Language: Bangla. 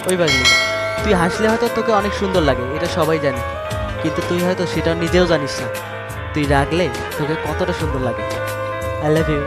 ওই পাগলি, তুই হাসলে হয়তো তোকে অনেক সুন্দর লাগে, এটা সবাই জানে, কিন্তু তুই হয়তো সেটা নিজেও জানিস না তুই রাগলে তোকে কতটা সুন্দর লাগে। I love you.